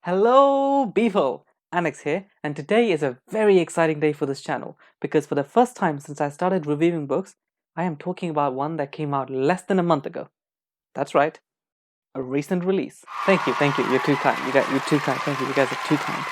Hello people! Anex here, and today is a very exciting day for this channel because for the first time since I started reviewing books, I am talking about one that came out less than a month ago. That's right, a recent release. Thank you, you're too kind. You're too kind, thank you, you guys are too kind.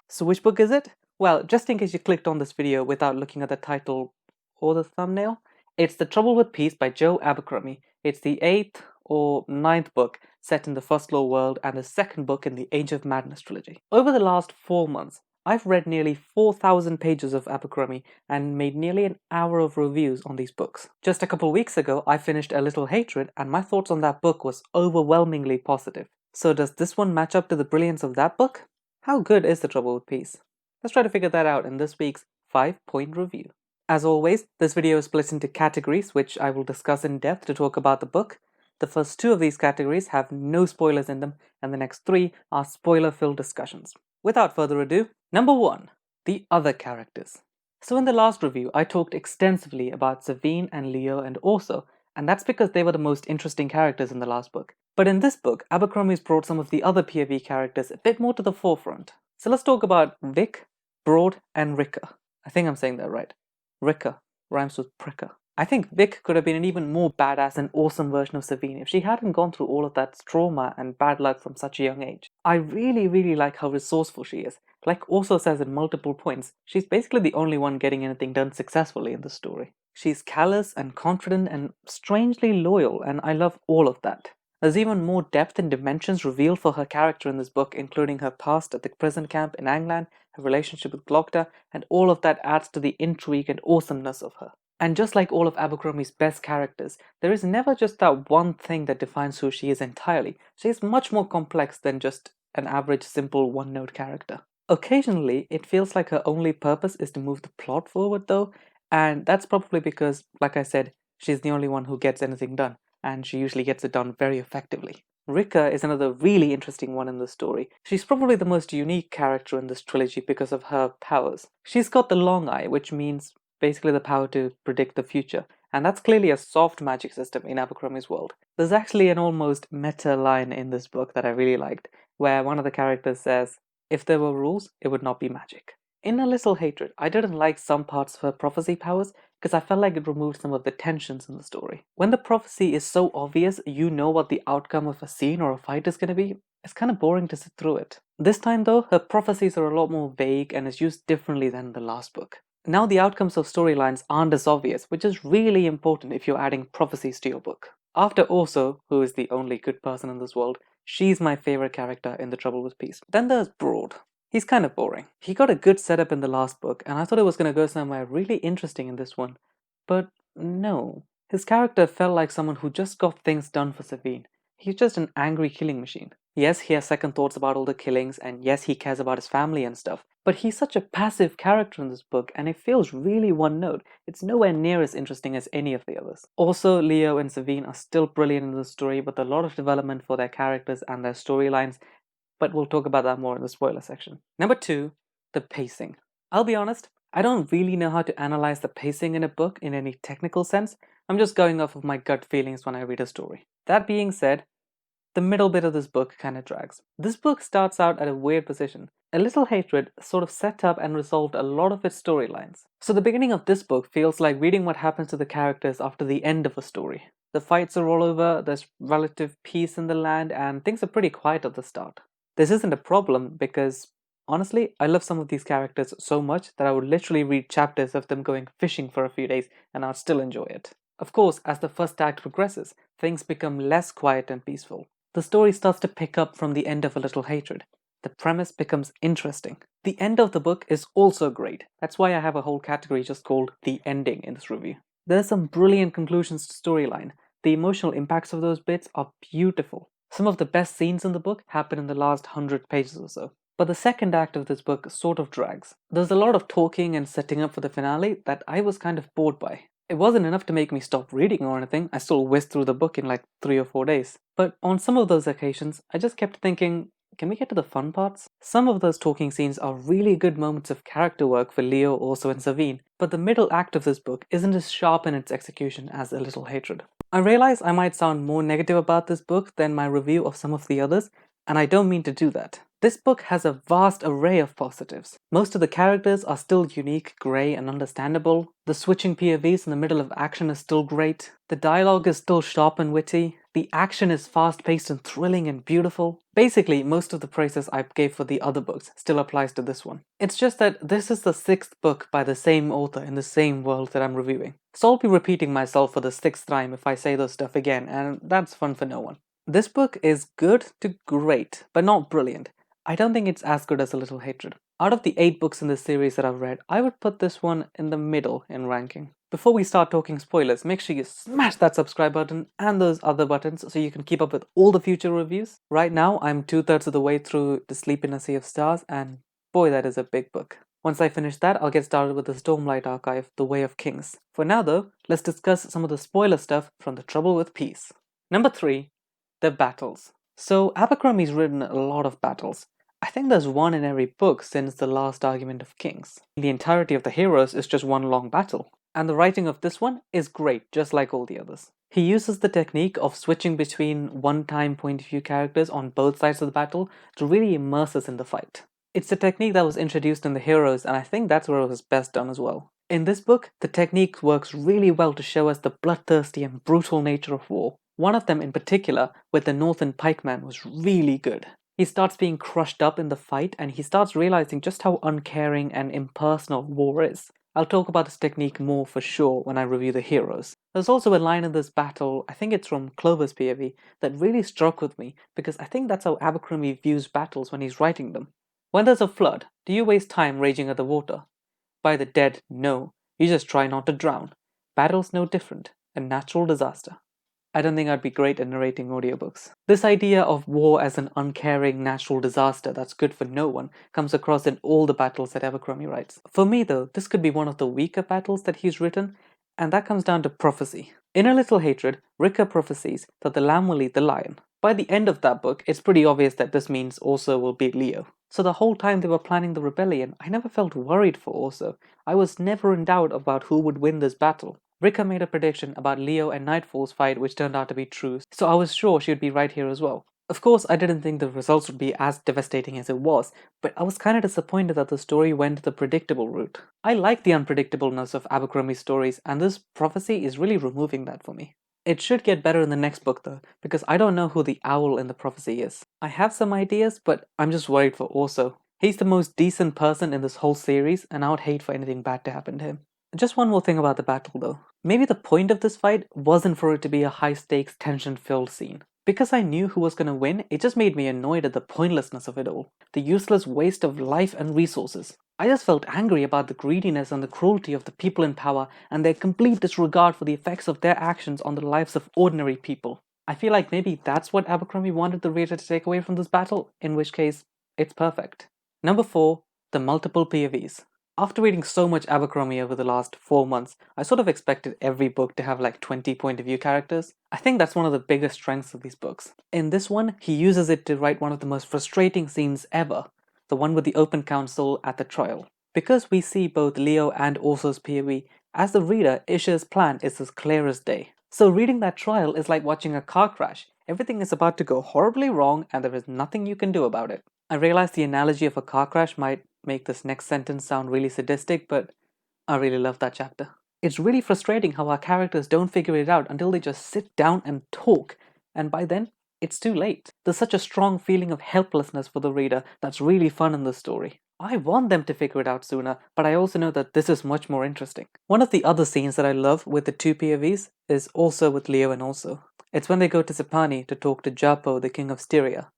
So which book is it? Well, just in case you clicked on this video without looking at the title or the thumbnail, it's The Trouble with Peace by Joe Abercrombie. It's the 8th or ninth book set in the First Law world and the second book in the Age of Madness trilogy. Over the last 4 months, I've read nearly 4,000 pages of Abercrombie and made nearly an hour of reviews on these books. Just a couple weeks ago, I finished A Little Hatred and my thoughts on that book was overwhelmingly positive. So does this one match up to the brilliance of that book? How good is The Trouble with Peace? Let's try to figure that out in this week's 5-point review. As always, this video is split into categories which I will discuss in depth to talk about the book. The first 2 of these categories have no spoilers in them, and the next 3 are spoiler-filled discussions. Without further ado, number 1, the other characters. So in the last review, I talked extensively about Savine and Leo and Orso, and that's because they were the most interesting characters in the last book. But in this book, Abercrombie's brought some of the other POV characters a bit more to the forefront. So let's talk about Vic, Broad, and Ricker. I think I'm saying that right. Ricker rhymes with pricker. I think Vic could have been an even more badass and awesome version of Savine if she hadn't gone through all of that trauma and bad luck from such a young age. I really like how resourceful she is. Like Orso says in multiple points, she's basically the only one getting anything done successfully in the story. She's callous and confident and strangely loyal, and I love all of that. There's even more depth and dimensions revealed for her character in this book, including her past at the prison camp in England, her relationship with Glocta, and all of that adds to the intrigue and awesomeness of her. And just like all of Abercrombie's best characters, there is never just that one thing that defines who she is entirely. She is much more complex than just an average simple one-note character. Occasionally, it feels like her only purpose is to move the plot forward though, and that's probably because, like I said, she's the only one who gets anything done, and she usually gets it done very effectively. Rika is another really interesting one in the story. She's probably the most unique character in this trilogy because of her powers. She's got the long eye, which means basically the power to predict the future, and that's clearly a soft magic system in Abercrombie's world. There's actually an almost meta line in this book that I really liked, where one of the characters says, "If there were rules, it would not be magic." In A Little Hatred, I didn't like some parts of her prophecy powers because I felt like it removed some of the tensions in the story. When the prophecy is so obvious, you know what the outcome of a scene or a fight is going to be, it's kind of boring to sit through it. This time though, her prophecies are a lot more vague and is used differently than the last book. Now the outcomes of storylines aren't as obvious, which is really important if you're adding prophecies to your book. After Orso, who is the only good person in this world, she's my favorite character in The Trouble with Peace. Then there's Broad. He's kind of boring. He got a good setup in the last book, and I thought it was going to go somewhere really interesting in this one. But no. His character felt like someone who just got things done for Savine. He's just an angry killing machine. Yes, he has second thoughts about all the killings, and yes, he cares about his family and stuff, but he's such a passive character in this book, and it feels really one note. It's nowhere near as interesting as any of the others. Also, Leo and Savine are still brilliant in the story, with a lot of development for their characters and their storylines, but we'll talk about that more in the spoiler section. Number 2, the pacing. I'll be honest, I don't really know how to analyze the pacing in a book in any technical sense. I'm just going off of my gut feelings when I read a story. That being said, the middle bit of this book kind of drags. This book starts out at a weird position. A Little Hatred sort of set up and resolved a lot of its storylines. So the beginning of this book feels like reading what happens to the characters after the end of a story. The fights are all over, there's relative peace in the land, and things are pretty quiet at the start. This isn't a problem because, honestly, I love some of these characters so much that I would literally read chapters of them going fishing for a few days and I'd still enjoy it. Of course, as the first act progresses, things become less quiet and peaceful. The story starts to pick up from the end of A Little Hatred. The premise becomes interesting. The end of the book is also great. That's why I have a whole category just called The Ending in this review. There's some brilliant conclusions to storyline. The emotional impacts of those bits are beautiful. Some of the best scenes in the book happen in the last 100 pages or so. But the second act of this book sort of drags. There's a lot of talking and setting up for the finale that I was kind of bored by. It wasn't enough to make me stop reading or anything. I still whizzed through the book in like 3 or 4 days. But on some of those occasions, I just kept thinking, can we get to the fun parts? Some of those talking scenes are really good moments of character work for Leo, Orso, and Savine, but the middle act of this book isn't as sharp in its execution as A Little Hatred. I realize I might sound more negative about this book than my review of some of the others, and I don't mean to do that. This book has a vast array of positives. Most of the characters are still unique, grey, and understandable. The switching POVs in the middle of action is still great. The dialogue is still sharp and witty. The action is fast-paced and thrilling and beautiful. Basically, most of the praises I gave for the other books still applies to this one. It's just that this is the 6th book by the same author in the same world that I'm reviewing. So I'll be repeating myself for the 6th time if I say those stuff again, and that's fun for no one. This book is good to great, but not brilliant. I don't think it's as good as A Little Hatred. Out of the 8 books in this series that I've read, I would put this one in the middle in ranking. Before we start talking spoilers, make sure you smash that subscribe button and those other buttons so you can keep up with all the future reviews. Right now, I'm 2/3 of the way through The Sleep in a Sea of Stars, and boy, that is a big book. Once I finish that, I'll get started with the Stormlight Archive, The Way of Kings. For now though, let's discuss some of the spoiler stuff from The Trouble with Peace. Number 3. The battles. So Abercrombie's written a lot of battles. I think there's one in every book since The Last Argument of Kings. The entirety of the heroes is just one long battle. And the writing of this one is great, just like all the others. He uses the technique of switching between one-time point of view characters on both sides of the battle to really immerse us in the fight. It's a technique that was introduced in the heroes, and I think that's where it was best done as well. In this book, the technique works really well to show us the bloodthirsty and brutal nature of war. One of them in particular, with the Northern Pikeman, was really good. He starts being crushed up in the fight and he starts realizing just how uncaring and impersonal war is. I'll talk about this technique more for sure when I review the heroes. There's also a line in this battle, I think it's from Clover's POV, that really struck with me because I think that's how Abercrombie views battles when he's writing them. When there's a flood, do you waste time raging at the water? By the dead, no. You just try not to drown. Battle's no different. A natural disaster. I don't think I'd be great at narrating audiobooks. This idea of war as an uncaring natural disaster that's good for no one comes across in all the battles that Abercrombie writes. For me though, this could be one of the weaker battles that he's written, and that comes down to prophecy. In A Little Hatred, Ricker prophesies that the lamb will eat the lion. By the end of that book, it's pretty obvious that this means Orso will beat Leo. So the whole time they were planning the rebellion, I never felt worried for Orso. I was never in doubt about who would win this battle. Ricker made a prediction about Leo and Nightfall's fight which turned out to be true, so I was sure she would be right here as well. Of course, I didn't think the results would be as devastating as it was, but I was kinda disappointed that the story went the predictable route. I like the unpredictableness of Abercrombie's stories, and this prophecy is really removing that for me. It should get better in the next book though, because I don't know who the owl in the prophecy is. I have some ideas, but I'm just worried for Orso. He's the most decent person in this whole series, and I would hate for anything bad to happen to him. Just one more thing about the battle though. Maybe the point of this fight wasn't for it to be a high-stakes, tension-filled scene. Because I knew who was gonna win, it just made me annoyed at the pointlessness of it all. The useless waste of life and resources. I just felt angry about the greediness and the cruelty of the people in power and their complete disregard for the effects of their actions on the lives of ordinary people. I feel like maybe that's what Abercrombie wanted the reader to take away from this battle, in which case, it's perfect. Number 4. The Multiple POVs. After reading so much Abercrombie over the last 4 months, I sort of expected every book to have like 20 point of view characters. I think that's one of the biggest strengths of these books. In this one, he uses it to write one of the most frustrating scenes ever, the one with the open council at the trial. Because we see both Leo and Orso's POV, as the reader, Isha's plan is as clear as day. So reading that trial is like watching a car crash. Everything is about to go horribly wrong and there is nothing you can do about it. I realize the analogy of a car crash might make this next sentence sound really sadistic, but I really love that chapter. It's really frustrating how our characters don't figure it out until they just sit down and talk, and by then, it's too late. There's such a strong feeling of helplessness for the reader that's really fun in this story. I want them to figure it out sooner, but I also know that this is much more interesting. One of the other scenes that I love with the two POVs is also with Leo and Orso. It's when they go to Sipani to talk to Japo, the king of Styria.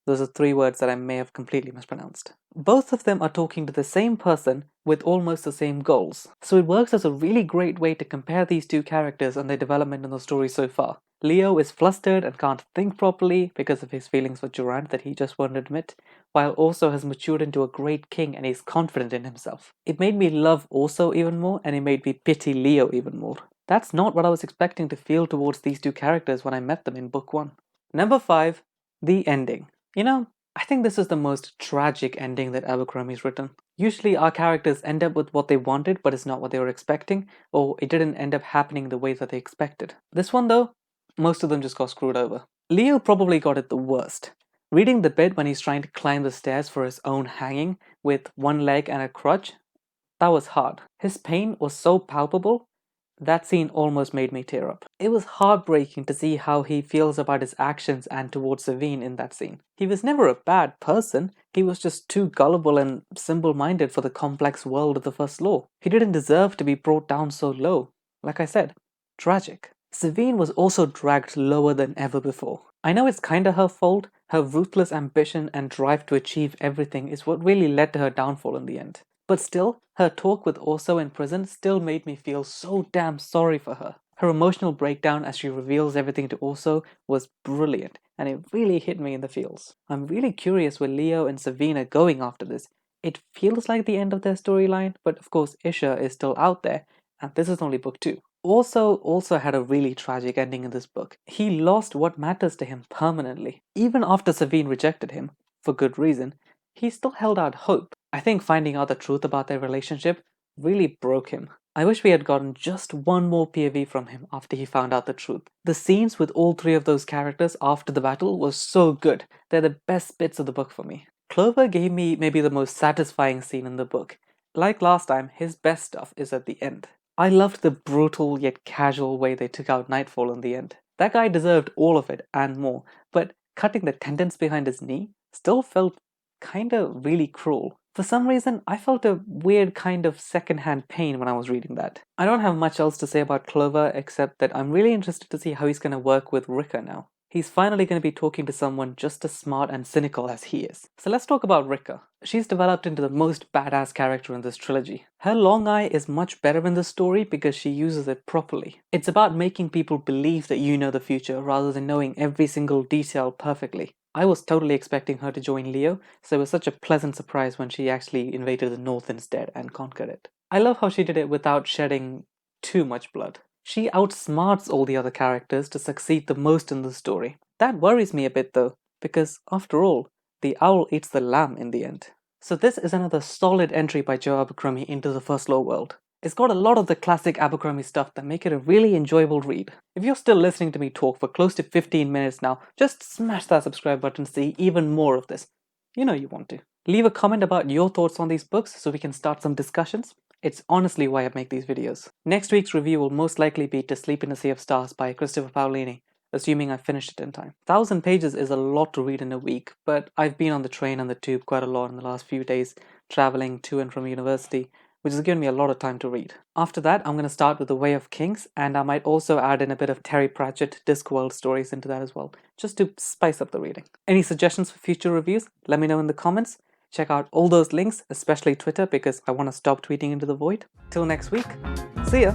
Those are 3 words that I may have completely mispronounced. Both of them are talking to the same person with almost the same goals. So it works as a really great way to compare these two characters and their development in the story so far. Leo is flustered and can't think properly because of his feelings for Durant that he just won't admit, while Orso has matured into a great king and is confident in himself. It made me love Orso even more and it made me pity Leo even more. That's not what I was expecting to feel towards these two characters when I met them in book 1. Number 5. The ending. You know, I think this is the most tragic ending that Abercrombie's written. Usually our characters end up with what they wanted but it's not what they were expecting, or it didn't end up happening the way that they expected. This one though, most of them just got screwed over. Leo probably got it the worst. Reading the bit when he's trying to climb the stairs for his own hanging with one leg and a crutch, that was hard. His pain was so palpable, that scene almost made me tear up. It was heartbreaking to see how he feels about his actions and towards Savine in that scene. He was never a bad person, he was just too gullible and simple-minded for the complex world of the First Law. He didn't deserve to be brought down so low. Like I said, tragic. Savine was also dragged lower than ever before. I know it's kinda her fault, her ruthless ambition and drive to achieve everything is what really led to her downfall in the end. But still, her talk with Orso in prison still made me feel so damn sorry for her. Her emotional breakdown as she reveals everything to Orso was brilliant, and it really hit me in the feels. I'm really curious where Leo and Savine are going after this. It feels like the end of their storyline, but of course Isha is still out there, and this is only book 2. Orso also had a really tragic ending in this book. He lost what matters to him permanently. Even after Savine rejected him, for good reason, he still held out hope. I think finding out the truth about their relationship really broke him. I wish we had gotten just one more POV from him after he found out the truth. The scenes with all 3 of those characters after the battle was so good. They're the best bits of the book for me. Clover gave me maybe the most satisfying scene in the book. Like last time, his best stuff is at the end. I loved the brutal yet casual way they took out Nightfall in the end. That guy deserved all of it and more, but cutting the tendons behind his knee still felt kinda really cruel. For some reason, I felt a weird kind of secondhand pain when I was reading that. I don't have much else to say about Clover except that I'm really interested to see how he's gonna work with Rika now. He's finally going to be talking to someone just as smart and cynical as he is. So let's talk about Rika. She's developed into the most badass character in this trilogy. Her long eye is much better in this story because she uses it properly. It's about making people believe that you know the future rather than knowing every single detail perfectly. I was totally expecting her to join Leo, so it was such a pleasant surprise when she actually invaded the North instead and conquered it. I love how she did it without shedding too much blood. She outsmarts all the other characters to succeed the most in the story. That worries me a bit though, because after all, the owl eats the lamb in the end. So this is another solid entry by Joe Abercrombie into the First Law world. It's got a lot of the classic Abercrombie stuff that make it a really enjoyable read. If you're still listening to me talk for close to 15 minutes now, just smash that subscribe button to see even more of this. You know you want to. Leave a comment about your thoughts on these books so we can start some discussions. It's honestly why I make these videos. Next week's review will most likely be To Sleep in a Sea of Stars by Christopher Paolini, assuming I finished it in time. 1,000 pages is a lot to read in a week, but I've been on the train and the tube quite a lot in the last few days, traveling to and from university, which has given me a lot of time to read. After that, I'm going to start with The Way of Kings, and I might also add in a bit of Terry Pratchett Discworld stories into that as well, just to spice up the reading. Any suggestions for future reviews? Let me know in the comments. Check out all those links, especially Twitter, because I want to stop tweeting into the void. Till next week, see ya!